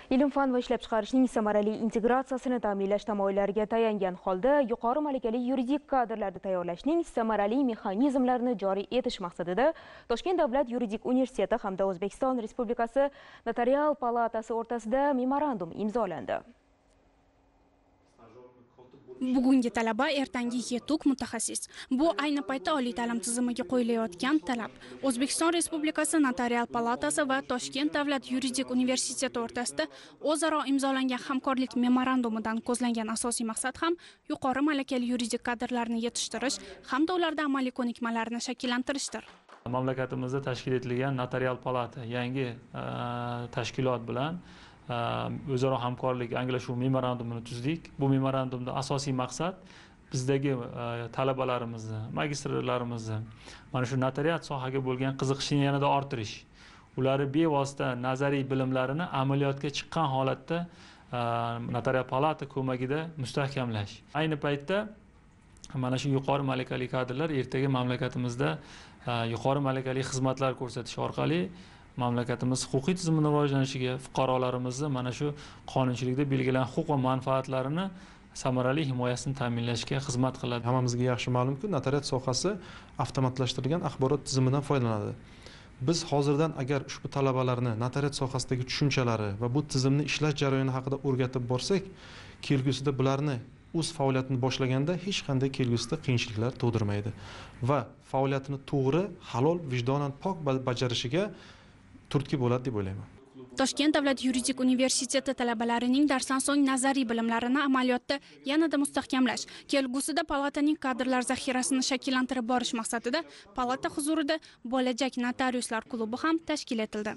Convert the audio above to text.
Ilm-fan va ishlab chiqarishning samarali integratsiyasini ta'minlash tamoyillariga tayangan holda yuqori malakali yuridik kadrlarni tayyorlashning samarali mexanizmlarini joriy etish maqsadida Toshkent davlat yuridik universiteti hamda O'zbekiston Respublikasi Notarial palatasi o'rtasida memorandum imzolandi. Bugungi talaba ertangi yetuk mutaxassis. Bu ayni paytda oliy ta'lim tizimiga qo'yilayotgan talab. O'zbekiston Respublikasi Notarial palatasi va Toshkent davlat yuridik universiteti o'rtasida o'zaro imzolangan hamkorlik memorandumidan ko'zlangan asosiy maqsad ham yuqori malakali yuridik kadrlarni yetishtirish hamda ularda amaliy ko'nikmalarni shakllantirishdir. Mamlakatimizda tashkil etilgan Notarial palata yangi tashkilot bilan o'zaro hamkorlik anglashuv memorandumini tuzdik. Bu memorandumda asosiy maqsad bizdagi talabalarimizni, magistrlarimizni mana shu notariat sohaga bo'lgan qiziqishini yanada orttirish. Ular bevosita nazariy bilimlarini amaliyotga chiqqan holatda notarial palata ko'magida mustahkamlash. Ayni paytda mana shu yuqori malakali kadrlar ertaga mamlakatimizda yuqori malakali xizmatlar ko'rsatish orqali mamlakatimiz huquqiy tizimini rivojlanishiga, fuqarolarimizni mana shu qonunchilikda belgilangan huquq va manfaatlarini samarali himoyasini ta'minlashga xizmat qiladi. Hammamizga yaxshi ma'lumki, notariat sohasi avtomatlashtirilgan axborot tizimidan foydalanadi. Biz hozirdan agar ushbu talabalarni notariat sohasidagi tushunchalari va bu tizimni ishlash jarayoni haqida o'rgatib borsak, kelgusida bularni o'z faoliyatini boshlaganda hech qanday kelgusida qiyinchiliklar tug'dirmaydi va faoliyatini to'g'ri, halol, vijdonan pok bajarishiga turtki bo'ladi deb o'ylayman. Toshkent davlat yuridik universiteti talabalarining darsdan so'ng nazariy bilimlarini amaliyotda yanada mustahkamlash, kelgusida palataning kadrlar zaxirasini shakllantirib borish maqsadida palata huzurida bo'lajak notariuslar klubi ham tashkil etildi.